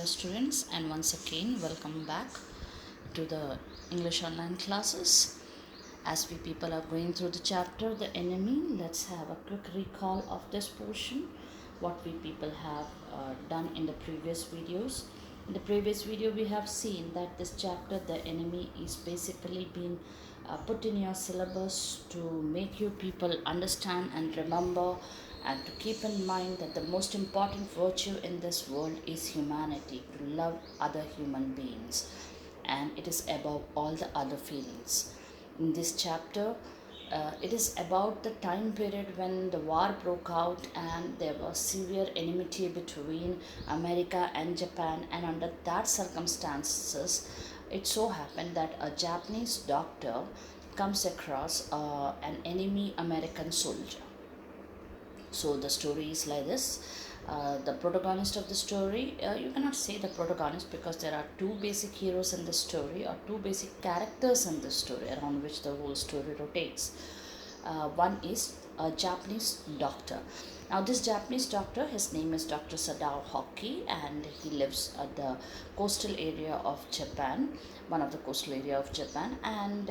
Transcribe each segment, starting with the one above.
dear students, and once again welcome back to the English online classes. As we people are going through the chapter The Enemy, let's have a quick recall of this portion, what we people have done in the previous videos. In the previous video we have seen that this chapter The Enemy is basically being put in your syllabus to make you people understand and remember, and to keep in mind that the most important virtue in this world is humanity, to love other human beings, and it is above all the other feelings. In this chapter, it is about the time period when the war broke out and there was severe enmity between America and Japan, and under that circumstances, it so happened that a Japanese doctor comes across an enemy American soldier. So the story is like this. The protagonist of the story, you cannot say the protagonist because there are two basic heroes in the story, or two basic characters in the story around which the whole story rotates. One is a Japanese doctor. Now, this Japanese doctor, his name is Dr. Sadao Hockey, and he lives at the coastal area of Japan, one of the coastal area of Japan, and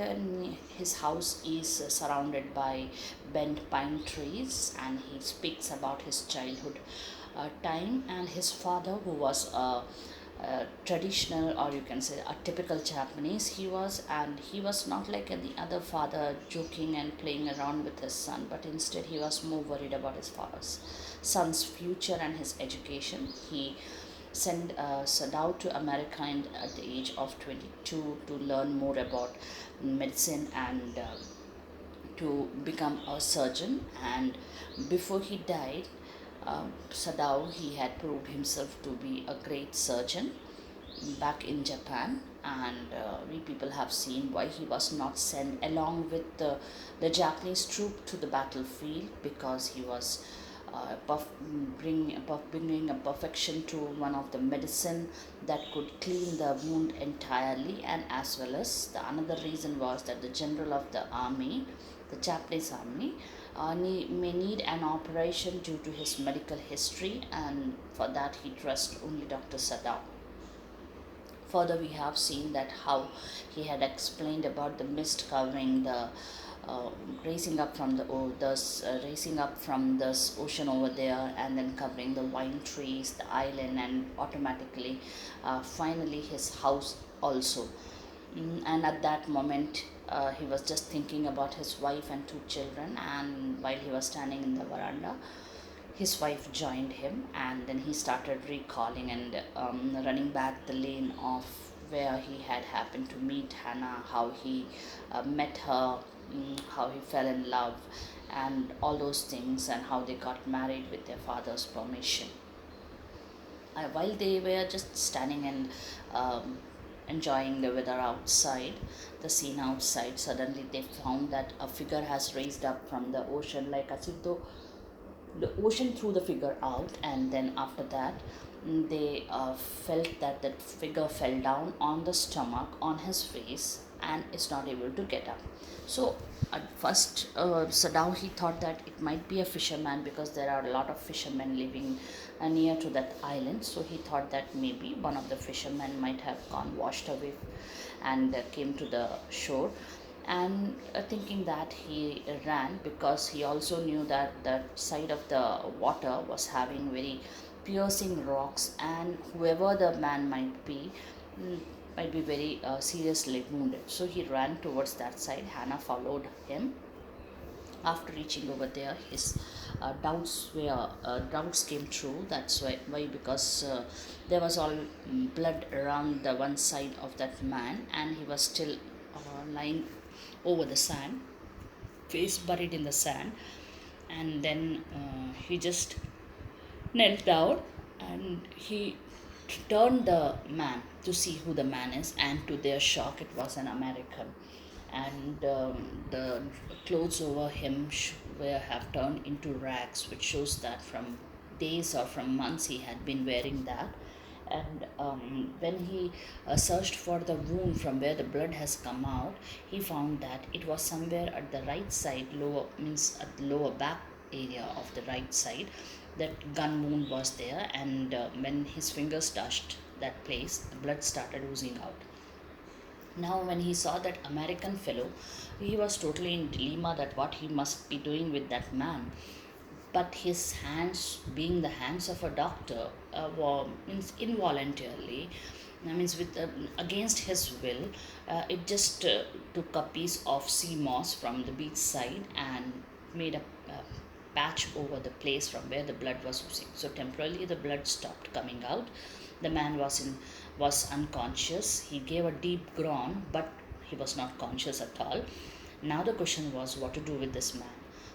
his house is surrounded by bent pine trees, and he speaks about his childhood time and his father, who was a traditional, or you can say a typical Japanese he was, and he was not like the other father joking and playing around with his son, but instead he was more worried about his father's son's future and his education. He sent Sadao to America at the age of 22 to learn more about medicine and to become a surgeon. And before he died, Sadao, he had proved himself to be a great surgeon back in Japan, and we people have seen why he was not sent along with the Japanese troop to the battlefield, because he was bringing a perfection to one of the medicine that could clean the wound entirely. And as well as the another reason was that the general of the army, the Japanese army, may need an operation due to his medical history, and for that he trusts only Dr. Sadao. Further, we have seen that how he had explained about the mist covering the raising up from raising up from this ocean over there, and then covering the wine trees, the island, and automatically, finally, his house also. And at that moment, he was just thinking about his wife and two children, and while he was standing in the veranda, his wife joined him, and then he started recalling and running back the lane of where he had happened to meet Hannah, how he met her, how he fell in love, and all those things, and how they got married with their father's permission. While they were just standing and enjoying the weather outside, the scene outside, suddenly they found that a figure has raised up from the ocean, like as if though the ocean threw the figure out. And then after that, they felt that that figure fell down on the stomach, on his face, and is not able to get up. So at first, Sadao, he thought that it might be a fisherman, because there are a lot of fishermen living near to that island. So he thought that maybe one of the fishermen might have gone washed away and came to the shore. And thinking that, he ran, because he also knew that that side of the water was having very piercing rocks, and whoever the man might be, might be very seriously wounded. So he ran towards that side. Hannah followed him. After reaching over there, his doubts came true. That's why because there was all blood around the one side of that man, and he was still lying over the sand, face buried in the sand. And then he just knelt down, and he turned the man to see who the man is, and to their shock, it was an American. And the clothes over him have turned into rags, which shows that from days or from months he had been wearing that. And when he searched for the wound from where the blood has come out, he found that it was somewhere at the right side, lower, means at the lower back area of the right side, that gun wound was there, and when his fingers touched that place, the blood started oozing out. Now, when he saw that American fellow, he was totally in dilemma that what he must be doing with that man. But his hands, being the hands of a doctor, means involuntarily, means with against his will, it just took a piece of sea moss from the beach side and made a patch over the place from where the blood was oozing. So temporarily the blood stopped coming out. The man was unconscious. He gave a deep groan, but he was not conscious at all. Now the question was what to do with this man.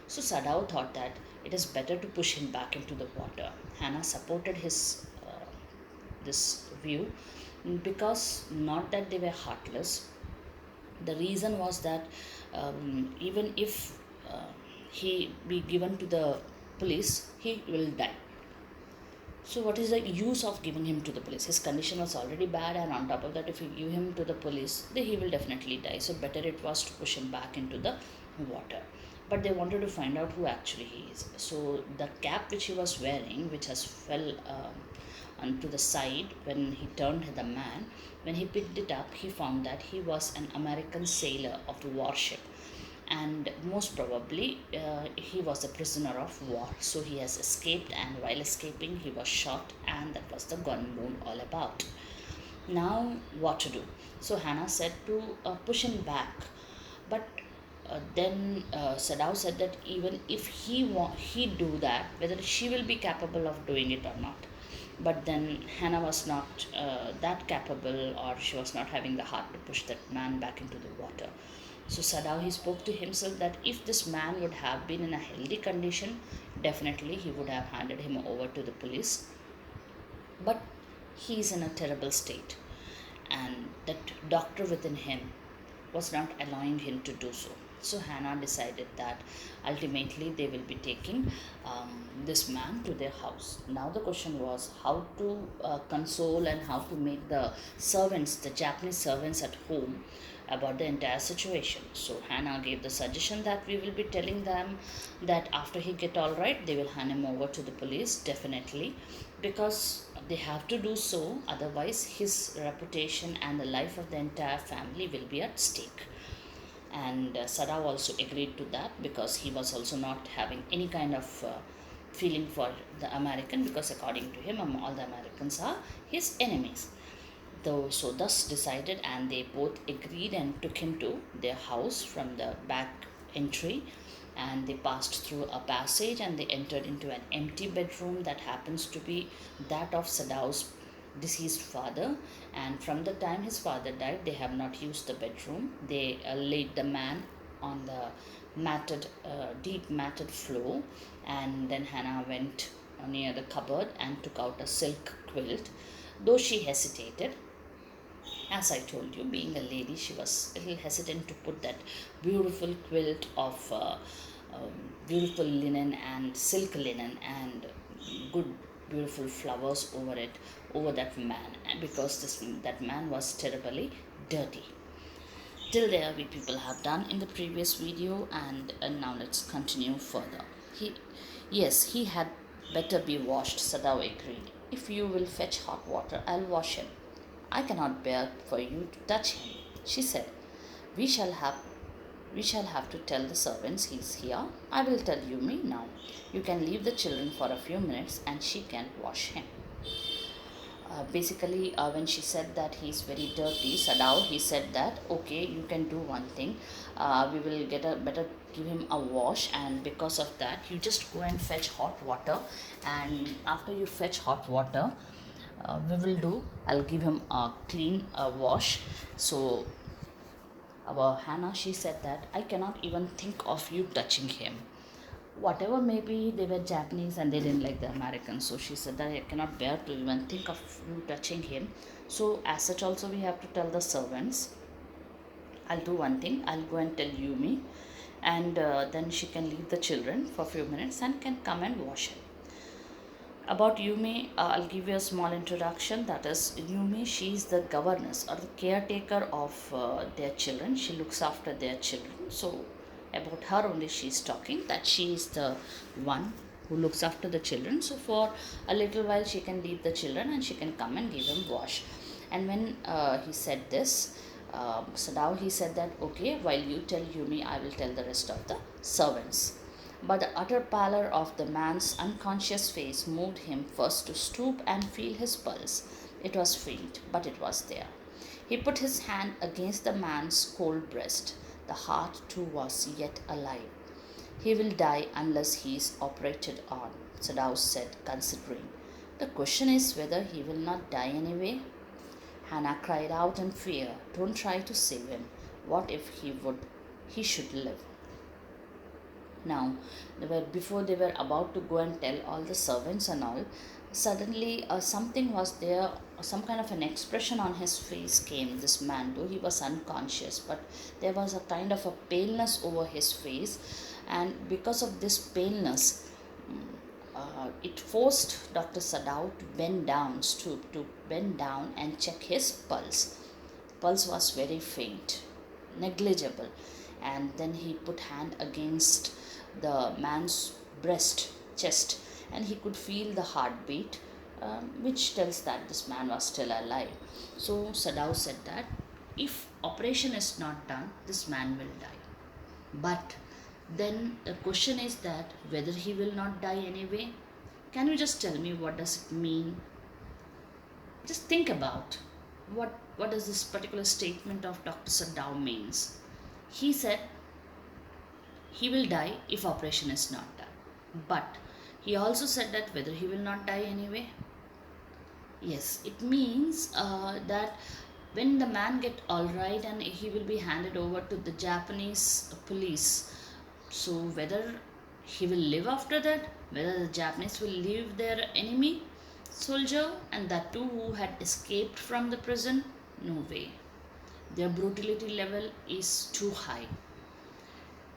So Sadao thought that it is better to push him back into the water. Hannah supported his this view because not that they were heartless. The reason was that even if he be given to the police, he will die. So what is the use of giving him to the police? His condition was already bad, and on top of that, if you give him to the police, then he will definitely die. So better it was to push him back into the water. But they wanted to find out who actually he is. So the cap which he was wearing, which has fell onto the side when he turned the man, when he picked it up, he found that he was an American sailor of the warship, and most probably he was a prisoner of war. So he has escaped, and while escaping he was shot, and that was the gun wound all about. Now what to do? So Hannah said to push him back, but then Sadao said that even if he do that, whether she will be capable of doing it or not. But then Hannah was not that capable, or she was not having the heart to push that man back into the water. So Sadao, he spoke to himself that if this man would have been in a healthy condition, definitely he would have handed him over to the police. But he is in a terrible state, and that doctor within him was not allowing him to do so. So Hannah decided that ultimately they will be taking this man to their house. Now the question was how to console and how to make the servants, the Japanese servants at home, about the entire situation. So Hannah gave the suggestion that we will be telling them that after he get all right, they will hand him over to the police, definitely, because they have to do so, otherwise his reputation and the life of the entire family will be at stake. And Sadao also agreed to that, because he was also not having any kind of feeling for the American, because according to him all the Americans are his enemies. So thus decided, and they both agreed and took him to their house from the back entry, and they passed through a passage and they entered into an empty bedroom that happens to be that of Sadao's deceased father. And from the time his father died, they have not used the bedroom. They laid the man on the deep matted floor, and then Hannah went near the cupboard and took out a silk quilt. Though she hesitated, as I told you, being a lady, she was a little hesitant to put that beautiful quilt of beautiful linen and silk linen and good beautiful flowers over it, over that man, and because that man was terribly dirty. Till there we people have done in the previous video, and now let's continue further. He had better be washed, Sadao agreed. If you will fetch hot water, I'll wash him. I cannot bear for you to touch him, she said. We shall have to tell the servants he's here. I will tell Yumi now. You can leave the children for a few minutes and she can wash him. Basically, when she said that he's very dirty, Sadao, he said that, okay, you can do one thing. We will better give him a wash, and because of that, you just go and fetch hot water, and after you fetch hot water, I'll give him a clean wash. So our Hannah, she said that I cannot even think of you touching him. Whatever, maybe they were Japanese and they didn't like the Americans, so she said that I cannot bear to even think of you touching him. So as such also we have to tell the servants. I'll do one thing, I'll go and tell Yumi, and then she can leave the children for a few minutes and can come and wash him. About Yumi, I'll give you a small introduction. That is, Yumi, she is the governess or the caretaker of their children. She looks after their children. So about her only she is talking, that she is the one who looks after the children. So for a little while she can leave the children and she can come and give him wash. And when he said this, so now he said that, okay, while you tell Yumi, I will tell the rest of the servants. But the utter pallor of the man's unconscious face moved him first to stoop and feel his pulse. It was faint, but it was there. He put his hand against the man's cold breast. The heart too was yet alive. He will die unless he is operated on, Sadaus said, considering. The question is whether he will not die anyway. Hannah cried out in fear. Don't try to save him. What if he should live? Now, before they were about to go and tell all the servants and all, suddenly something was there, some kind of an expression on his face came, this man, though he was unconscious, but there was a kind of a paleness over his face, and because of this paleness, it forced Dr. Sadao to stoop to bend down and check his pulse. Pulse was very faint, negligible, and then he put hand against the man's chest, and he could feel the heartbeat, which tells that this man was still alive. So Sadao said that if operation is not done, this man will die. But then the question is that whether he will not die anyway. Can you just tell me what does it mean? Just think about what does this particular statement of Dr. Sadao means. He said he will die if operation is not done. But he also said that whether he will not die anyway. Yes, it means that when the man get all right and he will be handed over to the Japanese police. So whether he will live after that, whether the Japanese will leave their enemy soldier, and that too who had escaped from the prison, no way. Their brutality level is too high.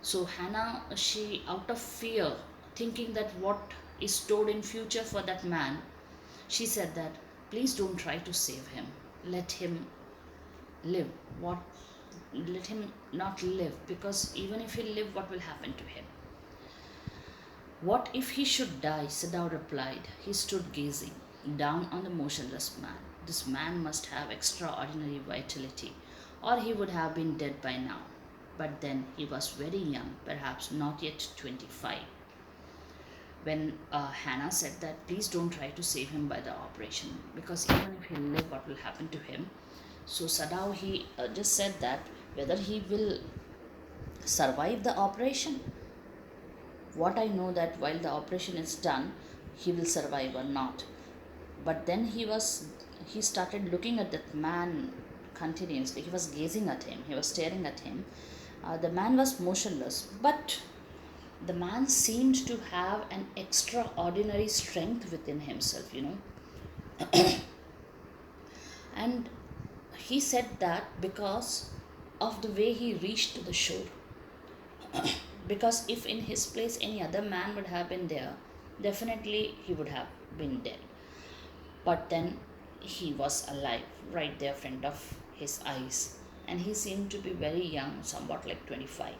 So Hannah, she out of fear, thinking that what is stored in future for that man, she said that please don't try to save him. Let him live. Let him not live, because even if he live, what will happen to him? What if he should die? Sadao replied. He stood gazing down on the motionless man. This man must have extraordinary vitality, or he would have been dead by now. But then he was very young, perhaps not yet 25. When Hannah said that please don't try to save him by the operation, because even if he live, what will happen to him? So Sadao, he just said that whether he will survive the operation. What I know that while the operation is done, he will survive or not. But then he started looking at that man continuously. He was gazing at him. He was staring at him. The man was motionless, but the man seemed to have an extraordinary strength within himself, And he said that because of the way he reached to the shore. Because if in his place any other man would have been there, definitely he would have been dead. But then he was alive right there in front of his eyes, and he seemed to be very young, somewhat like 25.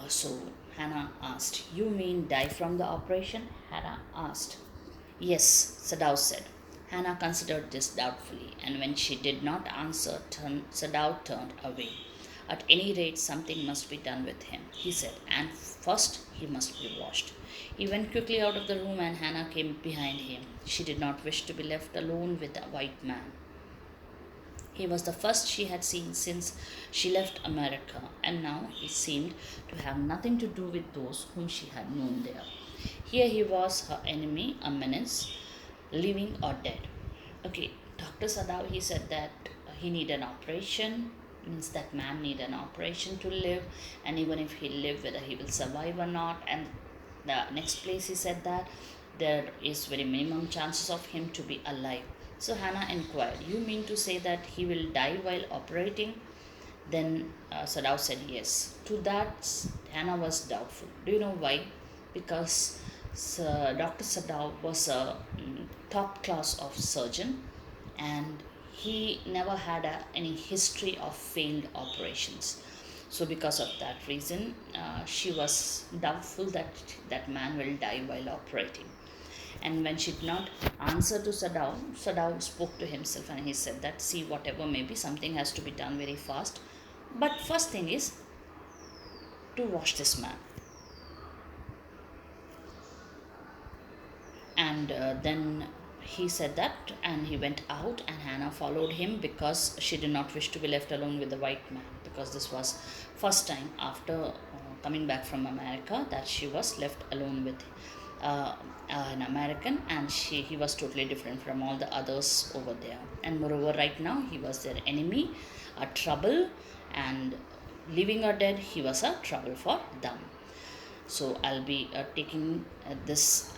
So Hannah asked, you mean die from the operation? Hannah asked. Yes, Sadao said. Hannah considered this doubtfully, and when she did not answer, Sadao turned away. At any rate, something must be done with him, he said, and first he must be washed. He went quickly out of the room, and Hannah came behind him. She did not wish to be left alone with a white man. He was the first she had seen since she left America, and now he seemed to have nothing to do with those whom she had known there. Here he was, her enemy, a menace, living or dead. Okay, Dr. Sadao, he said that he needed an operation, means that man need an operation to live, and even if he live, whether he will survive or not. And the next place he said that there is very minimum chances of him to be alive. So Hannah inquired, you mean to say that he will die while operating? Then Sadao said yes. To that, Hannah was doubtful. Do you know why? Because Dr. Sadao was a top class of surgeon, and he never had any history of failed operations. So because of that reason, she was doubtful that that man will die while operating. And when she did not answer to Sadao, Sadao spoke to himself and he said that, see, whatever may be, something has to be done very fast. But first thing is to wash this man. And then he said that, and he went out, and Hannah followed him because she did not wish to be left alone with the white man, because this was first time after coming back from America that she was left alone with uh, an American, and he was totally different from all the others over there. And moreover, right now he was their enemy, a trouble, and living or dead, he was a trouble for them. So I'll be taking this